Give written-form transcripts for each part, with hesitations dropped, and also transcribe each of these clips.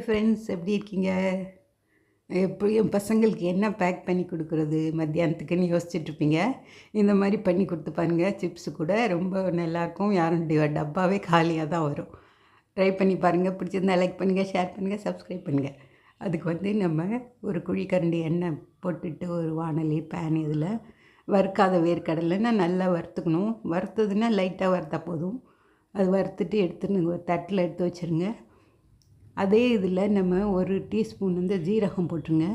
Friends எப்படி இருக்கீங்க? எப்படி என் பசங்களுக்கு என்ன பேக் பண்ணி கொடுக்குறது மத்தியானத்துக்குன்னு யோசிச்சுட்ருப்பீங்க. இந்த மாதிரி பண்ணி கொடுத்து பாருங்க. சிப்ஸு கூட ரொம்ப நல்லாயிருக்கும். யாரும் டப்பாவே காலியாக தான் வரும். ட்ரை பண்ணி பாருங்கள். பிடிச்சிருந்தா லைக் பண்ணுங்கள், ஷேர் பண்ணுங்கள், சப்ஸ்கிரைப் பண்ணுங்கள். அதுக்கு வந்து நம்ம ஒரு குழிக்கரண்டி எண்ணெய் போட்டுட்டு ஒரு வாணலி பேன் இதில் வறுக்காத வேர்க்கடலைன்னா நல்லா வறுத்துக்கணும். வறுத்ததுன்னா லைட்டாக வறுத்தா போதும். அது வறுத்துட்டு எடுத்துன்னு ஒரு தட்டில் எடுத்து வச்சுருங்க. அதே இதில் நம்ம ஒரு டீஸ்பூன் வந்து ஜீரகம் போட்டுருங்க.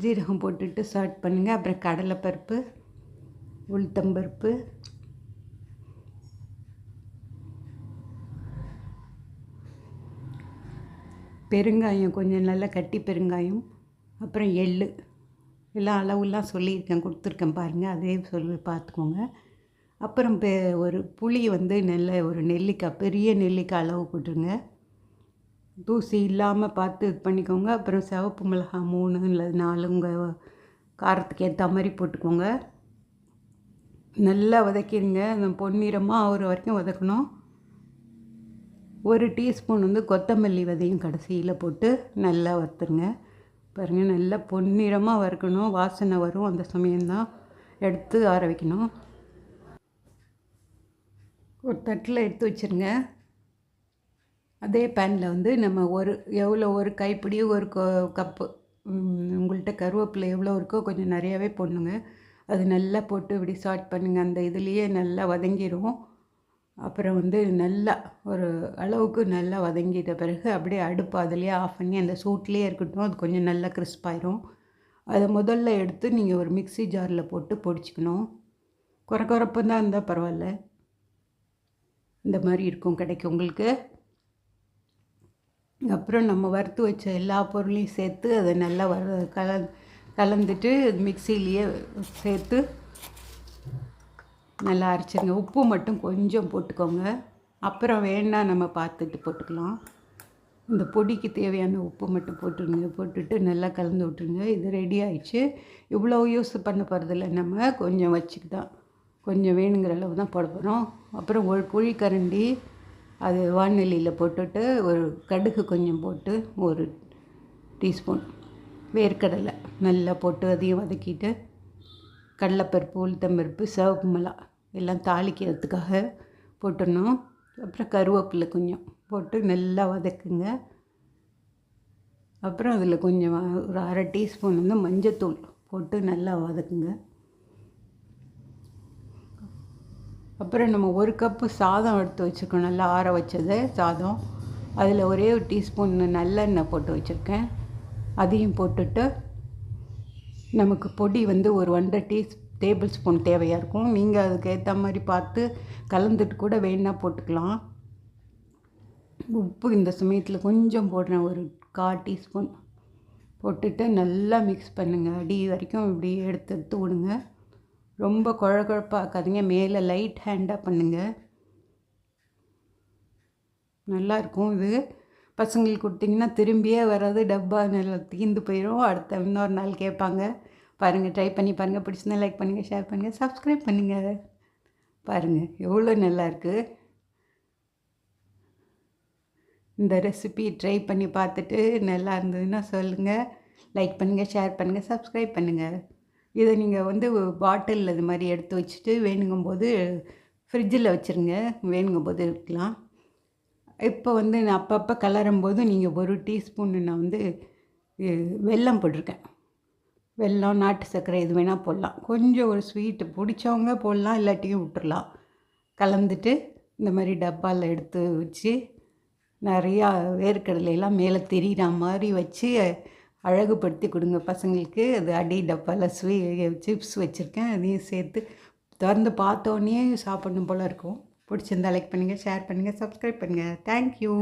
ஜீரகம் போட்டுட்டு சால்ட் பண்ணுங்கள். அப்புறம் கடலைப்பருப்பு, உளுத்தம்பருப்பு, பெருங்காயம், கொஞ்சம் நல்லா கட்டி பெருங்காயம், அப்புறம் எள்ளு எல்லாம் அளவுலாம் சொல்லியிருக்கேன், கொடுத்துருக்கேன் பாருங்கள். அதே சொல்லி பார்த்துக்கோங்க. அப்புறம் ஒரு புளி வந்து நல்ல ஒரு நெல்லிக்காய், பெரிய நெல்லிக்காய் அளவு போட்டுருங்க. தூசி இல்லாமல் பார்த்து இது பண்ணிக்கோங்க. அப்புறம் சிவப்பு மிளகாய் 3 இல்லை 4 உங்கள் காரத்துக்கு ஏற்ற மாதிரி போட்டுக்கோங்க. நல்லா வதக்கிடுங்க. அந்த பொன்னிறமாக ஆகிற வரைக்கும் வதக்கணும். ஒரு டீஸ்பூன் வந்து கொத்தமல்லி விதையும் கடைசியில் போட்டு நல்லா வறுத்துருங்க. பாருங்கள், நல்லா பொன்னிறமாக வறுக்கணும். வாசனை வரும். அந்த சமயம்தான் எடுத்து ஆற வைக்கணும். ஒரு தட்டில் எடுத்து வச்சுருங்க. அதே பேனில் வந்து நம்ம ஒரு கைப்பிடி ஒரு கப்பு உங்கள்கிட்ட கருவேப்பிலை எவ்வளோ இருக்கோ கொஞ்சம் நிறையாவே போடணுங்க. அது நல்லா போட்டு இப்படி சாட் பண்ணுங்கள். அந்த இதுலேயே நல்லா வதங்கிடும். அப்புறம் வந்து நல்லா ஒரு அளவுக்கு நல்லா வதங்கிட்ட பிறகு அப்படியே அடுப்பு அதிலேயே ஆஃப் பண்ணி அந்த சூட்லேயே இருக்கட்டும். அது கொஞ்சம் நல்லா கிறிஸ்பாயிரும். அதை முதல்ல எடுத்து நீங்கள் ஒரு மிக்ஸி ஜாரில் போட்டு பொடிச்சிக்கணும். குறப்பாக தான் இருந்தால் பரவாயில்ல. இந்த மாதிரி இருக்கும், கிடைக்கும் உங்களுக்கு. அப்புறம் நம்ம வறுத்து வச்ச எல்லா பொருளையும் சேர்த்து அதை நல்லா கலந்துட்டு மிக்சிலேயே சேர்த்து நல்லா அரைச்சிருங்க. உப்பு மட்டும் கொஞ்சம் போட்டுக்கோங்க. அப்புறம் வேணால் நம்ம பார்த்துட்டு போட்டுக்கலாம். இந்த பொடிக்கு தேவையான உப்பு மட்டும் போட்டுருங்க. போட்டுட்டு நல்லா கலந்து விட்டுருங்க. இது ரெடி ஆயிடுச்சு. இவ்வளோ யூஸ் பண்ண போகிறதில்ல, நம்ம கொஞ்சம் வச்சுக்கிட்டான், கொஞ்சம் வேணுங்கிற அளவு தான் போட போகிறோம். அப்புறம் ஒரு குழிக்கரண்டி அது வாணலியில் போட்டுட்டு ஒரு கடுகு கொஞ்சம் போட்டு ஒரு டீஸ்பூன் வேர்க்கடலை நல்லா போட்டு அதையும் வதக்கிட்டு கடலைப்பருப்பு, உளுத்தம்பருப்பு, சிவப்பு மிளகாய் எல்லாம் தாளிக்கிறதுக்காக போட்டுடணும். அப்புறம் கருவேப்பிலை கொஞ்சம் போட்டு நல்லா வதக்குங்க. அப்புறம் அதில் கொஞ்சம் ஒரு அரை டீஸ்பூன் வந்து மஞ்சத்தூள் போட்டு நல்லா வதக்குங்க. அப்புறம் நம்ம ஒரு கப்பு சாதம் எடுத்து வச்சுருக்கோம், நல்லா ஆற வச்சது சாதம். அதில் ஒரே ஒரு டீஸ்பூன் நல்லெண்ணெய் போட்டு வச்சுருக்கேன். அதையும் போட்டுட்டு நமக்கு பொடி வந்து ஒரு 1.5 டேபிள் ஸ்பூன் தேவையாக இருக்கும். நீங்கள் அதுக்கு ஏற்ற மாதிரி பார்த்து கலந்துட்டு கூட வேணால் போட்டுக்கலாம். உப்பு இந்த சமயத்தில் கொஞ்சம் போடுறேன், ஒரு 1/4 டீஸ்பூன் போட்டுட்டு நல்லா மிக்ஸ் பண்ணுங்கள். அடி வரைக்கும் இப்படி எடுத்து விடுங்க. ரொம்ப குழப்பாக்காதீங்க. மேலே லைட் ஹேண்டாக பண்ணுங்கள். நல்லாயிருக்கும். இது பசங்களுக்கு கொடுத்திங்கன்னா திரும்பியே வராது. டப்பா நல்லா தீர்ந்து போயிடும். அடுத்த இன்னொரு நாள் கேட்பாங்க. பாருங்கள், ட்ரை பண்ணி பாருங்கள். பிடிச்சிருந்தா லைக் பண்ணுங்கள், ஷேர் பண்ணுங்கள், சப்ஸ்கிரைப் பண்ணுங்கள். பாருங்கள் எவ்வளோ நல்லாயிருக்கு. இந்த ரெசிபி ட்ரை பண்ணி பார்த்துட்டு நல்லா இருந்ததுன்னா சொல்லுங்கள். லைக் பண்ணுங்கள், ஷேர் பண்ணுங்கள், சப்ஸ்கிரைப் பண்ணுங்கள். இதை நீங்கள் வந்து பாட்டிலில் இது மாதிரி எடுத்து வச்சுட்டு வேணுங்கும்போது ஃப்ரிட்ஜில் வச்சுருங்க. வேணுங்கும்போது இருக்கலாம். இப்போ வந்து நான் அப்பப்போ கலரும்போது நீங்கள் ஒரு டீஸ்பூன் நான் வந்து வெல்லம் போட்டிருக்கேன். வெல்லம், நாட்டு சர்க்கரை எது வேணால் போடலாம். கொஞ்சம் ஒரு ஸ்வீட்டு பிடிச்சவங்க போடலாம், இல்லாட்டியும் விட்டுறலாம். கலந்துட்டு இந்த மாதிரி டப்பாவில் எடுத்து வச்சு நிறையா வேர்க்கடலையெல்லாம் மேலே தெரிகிற மாதிரி வச்சு அழகுபடுத்தி கொடுங்க பசங்களுக்கு. அது அடி டப்பாவில் சிப்ஸ் வச்சுருக்கேன், அதையும் சேர்த்து திறந்து பார்த்தோன்னே சாப்பிடணும் போல் இருக்கும். பிடிச்சிருந்தா லைக் பண்ணுங்கள், ஷேர் பண்ணுங்கள், சப்ஸ்கிரைப் பண்ணுங்கள். தேங்க்யூ.